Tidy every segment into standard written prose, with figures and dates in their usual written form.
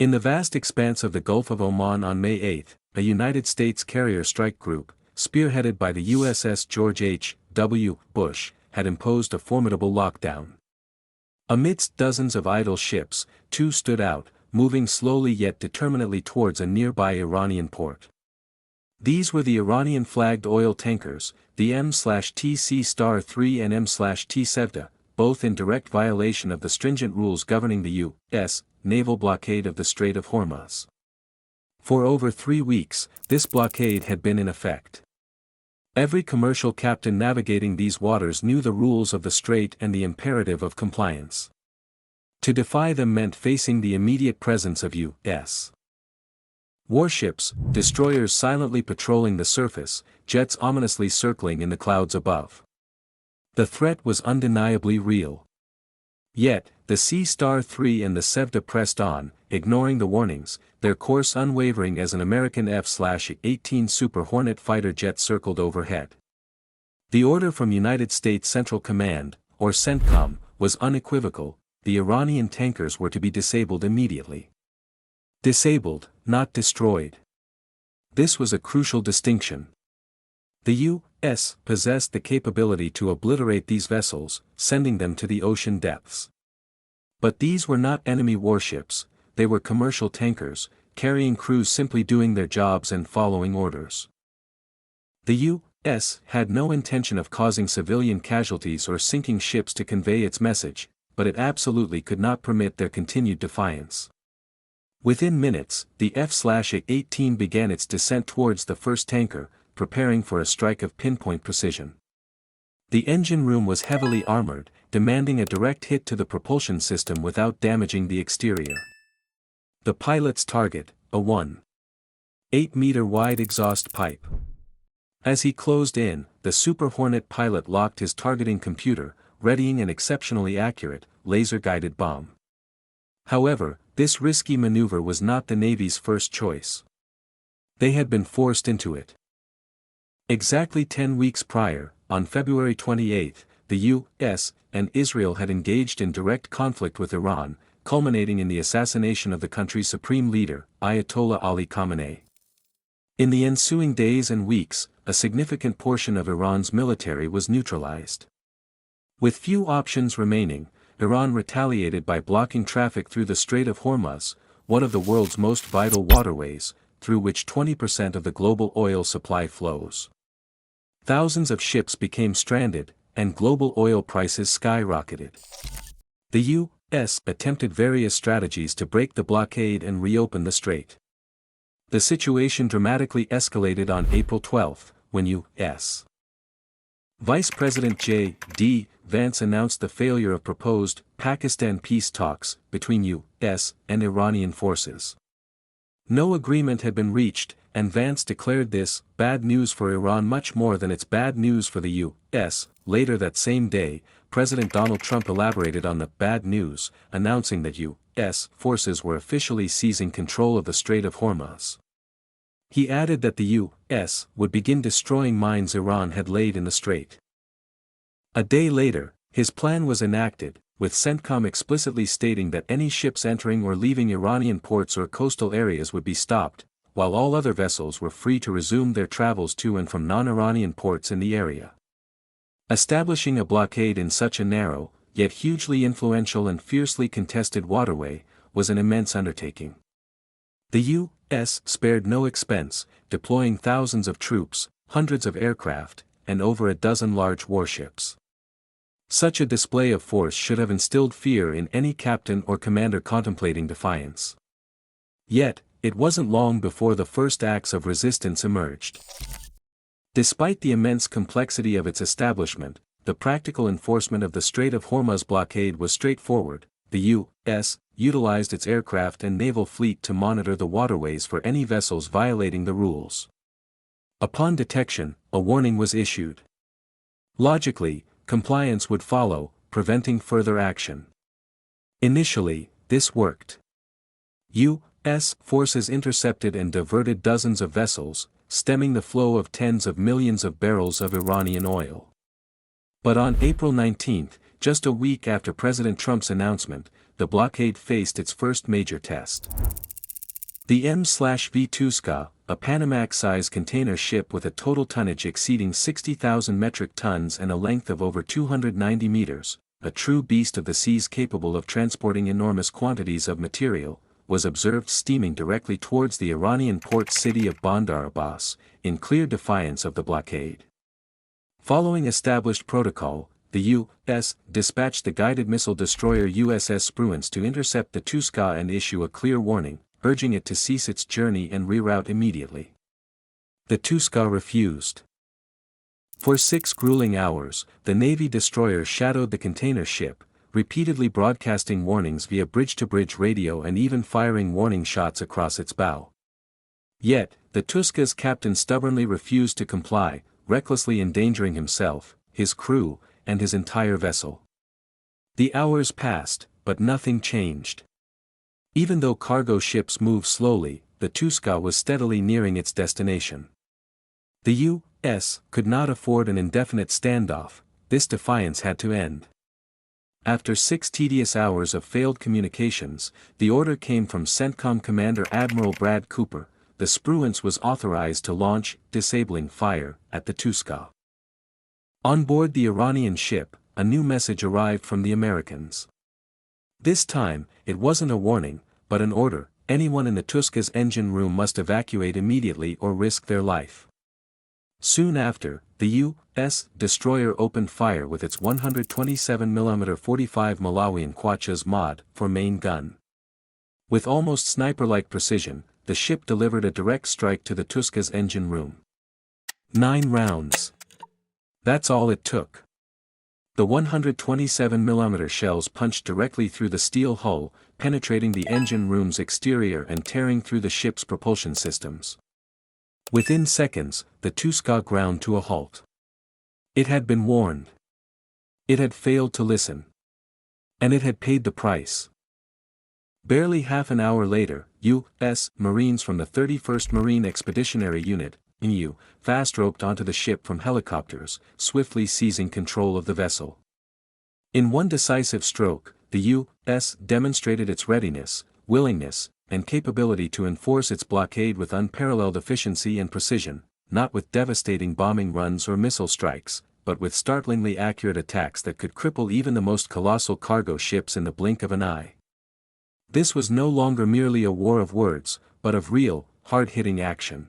In the vast expanse of the Gulf of Oman on May 8, a United States carrier strike group, spearheaded by the USS George H.W. Bush, had imposed a formidable lockdown. Amidst dozens of idle ships, two stood out, moving slowly yet determinedly towards a nearby Iranian port. These were the Iranian-flagged oil tankers, the M/TC-3 and M/T-Sevda, both in direct violation of the stringent rules governing the U.S. naval blockade of the Strait of Hormuz. For over 3 weeks, this blockade had been in effect. Every commercial captain navigating these waters knew the rules of the strait and the imperative of compliance. To defy them meant facing the immediate presence of U.S. warships, destroyers silently patrolling the surface, jets ominously circling in the clouds above. The threat was undeniably real. Yet, the C-3 and the Sevda pressed on, ignoring the warnings, their course unwavering as an American F/A-18 Super Hornet fighter jet circled overhead. The order from United States Central Command, or CENTCOM, was unequivocal: the Iranian tankers were to be disabled immediately. Disabled, not destroyed. This was a crucial distinction. The U.S. possessed the capability to obliterate these vessels, sending them to the ocean depths. But these were not enemy warships, they were commercial tankers, carrying crews simply doing their jobs and following orders. The U.S. had no intention of causing civilian casualties or sinking ships to convey its message, but it absolutely could not permit their continued defiance. Within minutes, the F/A-18 began its descent towards the first tanker, preparing for a strike of pinpoint precision. The engine room was heavily armored, demanding a direct hit to the propulsion system without damaging the exterior. The pilot's target, a 1.8-meter-wide exhaust pipe. As he closed in, the Super Hornet pilot locked his targeting computer, readying an exceptionally accurate, laser-guided bomb. However, this risky maneuver was not the Navy's first choice. They had been forced into it. Exactly 10 weeks prior, on February 28, the U.S. and Israel had engaged in direct conflict with Iran, culminating in the assassination of the country's supreme leader, Ayatollah Ali Khamenei. In the ensuing days and weeks, a significant portion of Iran's military was neutralized. With few options remaining, Iran retaliated by blocking traffic through the Strait of Hormuz, one of the world's most vital waterways, through which 20% of the global oil supply flows. Thousands of ships became stranded, and global oil prices skyrocketed. The U.S. attempted various strategies to break the blockade and reopen the strait. The situation dramatically escalated on April 12, when U.S. Vice President J.D. Vance announced the failure of proposed Pakistan peace talks between U.S. and Iranian forces. No agreement had been reached, and Vance declared this bad news for Iran much more than it's bad news for the U.S. Later that same day, President Donald Trump elaborated on the bad news, announcing that U.S. forces were officially seizing control of the Strait of Hormuz. He added that the U.S. would begin destroying mines Iran had laid in the strait. A day later, his plan was enacted, with CENTCOM explicitly stating that any ships entering or leaving Iranian ports or coastal areas would be stopped, while all other vessels were free to resume their travels to and from non-Iranian ports in the area. Establishing a blockade in such a narrow, yet hugely influential and fiercely contested waterway, was an immense undertaking. The U.S. spared no expense, deploying thousands of troops, hundreds of aircraft, and over a dozen large warships. Such a display of force should have instilled fear in any captain or commander contemplating defiance. Yet, it wasn't long before the first acts of resistance emerged. Despite the immense complexity of its establishment, the practical enforcement of the Strait of Hormuz blockade was straightforward. The U.S. utilized its aircraft and naval fleet to monitor the waterways for any vessels violating the rules. Upon detection, a warning was issued. Logically, compliance would follow, preventing further action. Initially, this worked. U.S. forces intercepted and diverted dozens of vessels, stemming the flow of tens of millions of barrels of Iranian oil. But on April 19, just a week after President Trump's announcement, the blockade faced its first major test. The M/V Tuska, a Panamax-sized container ship with a total tonnage exceeding 60,000 metric tons and a length of over 290 meters, a true beast of the seas capable of transporting enormous quantities of material, was observed steaming directly towards the Iranian port city of Bandar Abbas, in clear defiance of the blockade. Following established protocol, the U.S. dispatched the guided missile destroyer USS Spruance to intercept the Tuska and issue a clear warning, urging it to cease its journey and reroute immediately. The Tuska refused. For 6 grueling hours, the Navy destroyer shadowed the container ship, repeatedly broadcasting warnings via bridge-to-bridge radio and even firing warning shots across its bow. Yet, the Tuska's captain stubbornly refused to comply, recklessly endangering himself, his crew, and his entire vessel. The hours passed, but nothing changed. Even though cargo ships moved slowly, the Tuska was steadily nearing its destination. The U.S. could not afford an indefinite standoff. This defiance had to end. After 6 tedious hours of failed communications, the order came from CENTCOM Commander Admiral Brad Cooper. The Spruance was authorized to launch, disabling fire, at the Tuska. On board the Iranian ship, a new message arrived from the Americans. This time, it wasn't a warning, but an order: anyone in the Tuska's engine room must evacuate immediately or risk their life. Soon after, the U.S. destroyer opened fire with its 127mm 45 Malawian Quachas Mod for main gun. With almost sniper-like precision, the ship delivered a direct strike to the Tuska's engine room. 9 rounds. That's all it took. The 127mm shells punched directly through the steel hull, penetrating the engine room's exterior and tearing through the ship's propulsion systems. Within seconds, the Tuska ground to a halt. It had been warned. It had failed to listen. And it had paid the price. Barely half an hour later, U.S. Marines from the 31st Marine Expeditionary Unit, MU, fast-roped onto the ship from helicopters, swiftly seizing control of the vessel. In one decisive stroke, the U.S. demonstrated its readiness, willingness, and capability to enforce its blockade with unparalleled efficiency and precision, not with devastating bombing runs or missile strikes, but with startlingly accurate attacks that could cripple even the most colossal cargo ships in the blink of an eye. This was no longer merely a war of words, but of real, hard-hitting action.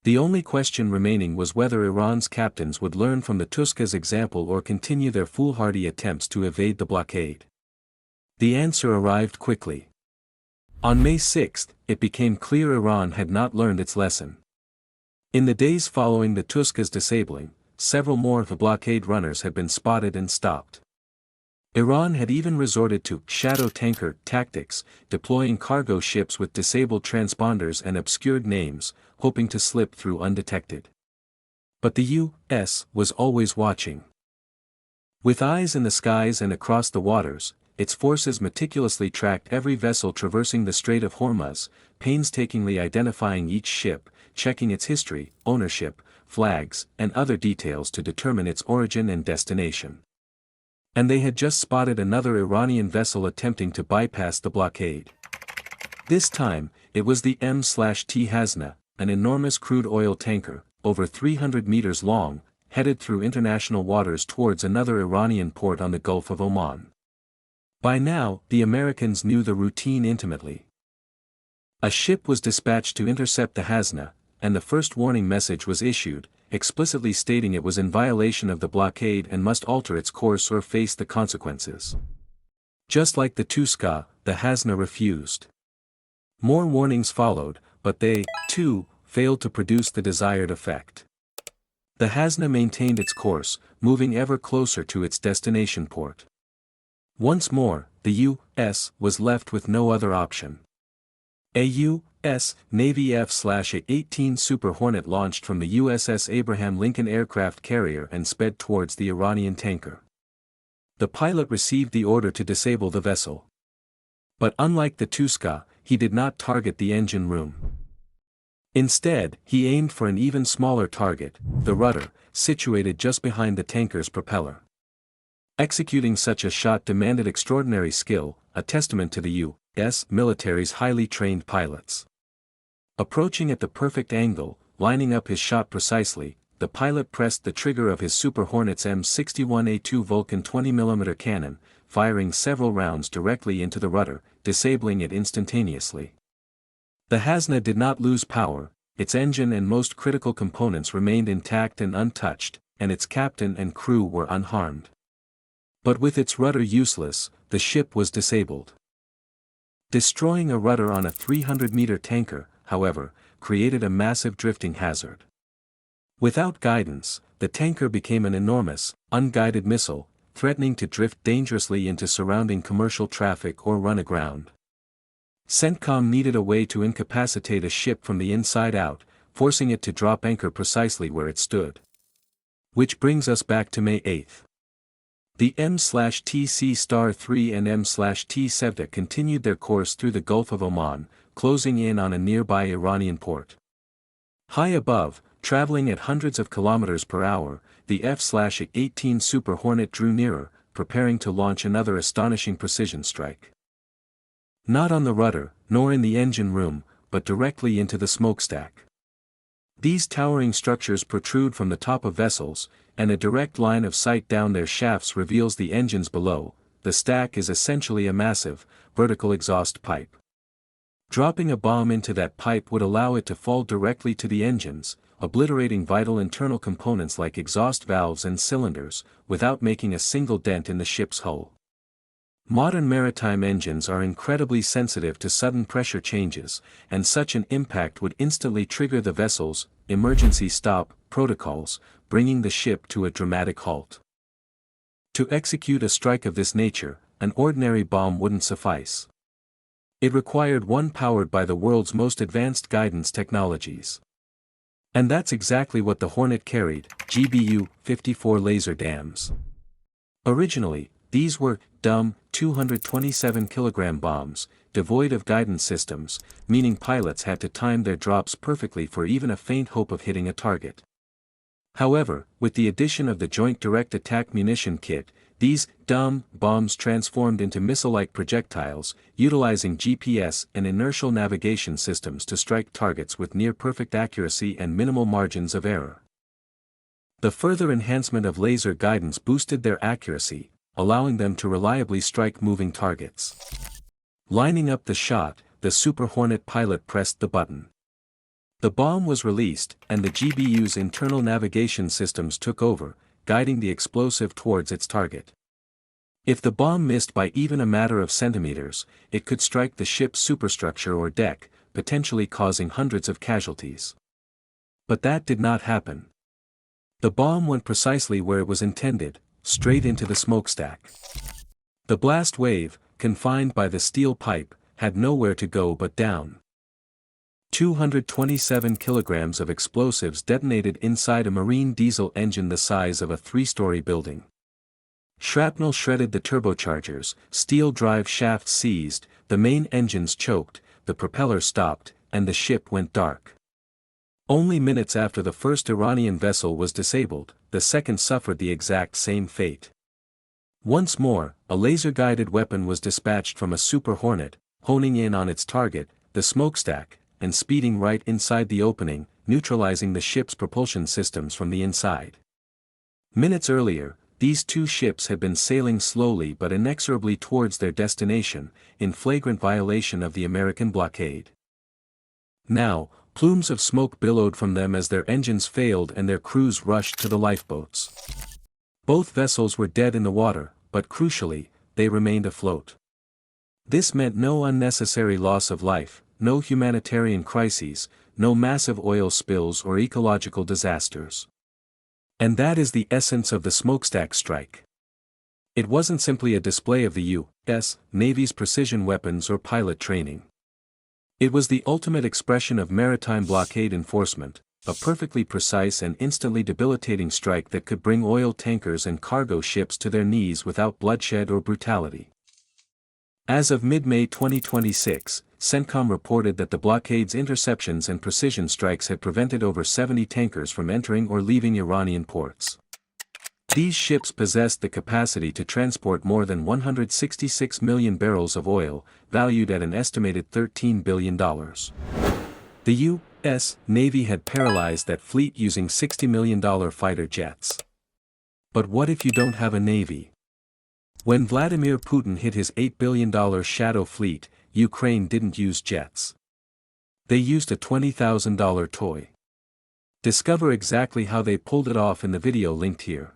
The only question remaining was whether Iran's captains would learn from the Tuska's example or continue their foolhardy attempts to evade the blockade. The answer arrived quickly. On May 6, it became clear Iran had not learned its lesson. In the days following the Tuska's disabling, several more of the blockade runners had been spotted and stopped. Iran had even resorted to shadow tanker tactics, deploying cargo ships with disabled transponders and obscured names, hoping to slip through undetected. But the U.S. was always watching. With eyes in the skies and across the waters, its forces meticulously tracked every vessel traversing the Strait of Hormuz, painstakingly identifying each ship, checking its history, ownership, flags, and other details to determine its origin and destination. And they had just spotted another Iranian vessel attempting to bypass the blockade. This time, it was the M/T Hasna, an enormous crude oil tanker, over 300 meters long, headed through international waters towards another Iranian port on the Gulf of Oman. By now, the Americans knew the routine intimately. A ship was dispatched to intercept the Hasna, and the first warning message was issued, explicitly stating it was in violation of the blockade and must alter its course or face the consequences. Just like the Tuska, the Hasna refused. More warnings followed, but they, too, failed to produce the desired effect. The Hasna maintained its course, moving ever closer to its destination port. Once more, the U.S. was left with no other option. A U.S. Navy F/A-18 Super Hornet launched from the USS Abraham Lincoln aircraft carrier and sped towards the Iranian tanker. The pilot received the order to disable the vessel. But unlike the Tuska, he did not target the engine room. Instead, he aimed for an even smaller target, the rudder, situated just behind the tanker's propeller. Executing such a shot demanded extraordinary skill, a testament to the U.S. military's highly trained pilots. Approaching at the perfect angle, lining up his shot precisely, the pilot pressed the trigger of his Super Hornet's M61A2 Vulcan 20mm cannon, firing several rounds directly into the rudder, disabling it instantaneously. The Hasna did not lose power, its engine and most critical components remained intact and untouched, and its captain and crew were unharmed. But with its rudder useless, the ship was disabled. Destroying a rudder on a 300-meter tanker, however, created a massive drifting hazard. Without guidance, the tanker became an enormous, unguided missile, threatening to drift dangerously into surrounding commercial traffic or run aground. CENTCOM needed a way to incapacitate a ship from the inside out, forcing it to drop anchor precisely where it stood. Which brings us back to May 8. The M/TC-3 and M/T-Sevda continued their course through the Gulf of Oman, closing in on a nearby Iranian port. High above, traveling at hundreds of kilometers per hour, the F/A-18 Super Hornet drew nearer, preparing to launch another astonishing precision strike. Not on the rudder, nor in the engine room, but directly into the smokestack. These towering structures protrude from the top of vessels, and a direct line of sight down their shafts reveals the engines below. The stack is essentially a massive, vertical exhaust pipe. Dropping a bomb into that pipe would allow it to fall directly to the engines, obliterating vital internal components like exhaust valves and cylinders, without making a single dent in the ship's hull. Modern maritime engines are incredibly sensitive to sudden pressure changes, and such an impact would instantly trigger the vessel's emergency stop protocols, bringing the ship to a dramatic halt. To execute a strike of this nature, an ordinary bomb wouldn't suffice. It required one powered by the world's most advanced guidance technologies. And that's exactly what the Hornet carried, GBU-54 laser dams. Originally, these were dumb, 227-kilogram bombs, devoid of guidance systems, meaning pilots had to time their drops perfectly for even a faint hope of hitting a target. However, with the addition of the Joint Direct Attack Munition Kit, these dumb bombs transformed into missile-like projectiles, utilizing GPS and inertial navigation systems to strike targets with near-perfect accuracy and minimal margins of error. The further enhancement of laser guidance boosted their accuracy, allowing them to reliably strike moving targets. Lining up the shot, the Super Hornet pilot pressed the button. The bomb was released, and the GBU's internal navigation systems took over, guiding the explosive towards its target. If the bomb missed by even a matter of centimeters, it could strike the ship's superstructure or deck, potentially causing hundreds of casualties. But that did not happen. The bomb went precisely where it was intended, straight into the smokestack. The blast wave, confined by the steel pipe, had nowhere to go but down. 227 kilograms of explosives detonated inside a marine diesel engine the size of a 3-story building. Shrapnel shredded the turbochargers, steel drive shafts seized, the main engines choked, the propeller stopped, and the ship went dark. Only minutes after the first Iranian vessel was disabled, the second suffered the exact same fate. Once more, a laser-guided weapon was dispatched from a Super Hornet, honing in on its target, the smokestack, and speeding right inside the opening, neutralizing the ship's propulsion systems from the inside. Minutes earlier, these two ships had been sailing slowly but inexorably towards their destination, in flagrant violation of the American blockade. Now, plumes of smoke billowed from them as their engines failed and their crews rushed to the lifeboats. Both vessels were dead in the water, but crucially, they remained afloat. This meant no unnecessary loss of life, no humanitarian crises, no massive oil spills or ecological disasters. And that is the essence of the smokestack strike. It wasn't simply a display of the U.S. Navy's precision weapons or pilot training. It was the ultimate expression of maritime blockade enforcement, a perfectly precise and instantly debilitating strike that could bring oil tankers and cargo ships to their knees without bloodshed or brutality. As of mid-May 2026, CENTCOM reported that the blockade's interceptions and precision strikes had prevented over 70 tankers from entering or leaving Iranian ports. These ships possessed the capacity to transport more than 166 million barrels of oil, valued at an estimated $13 billion. The U.S. Navy had paralyzed that fleet using $60 million fighter jets. But what if you don't have a navy? When Vladimir Putin hit his $8 billion shadow fleet, Ukraine didn't use jets. They used a $20,000 toy. Discover exactly how they pulled it off in the video linked here.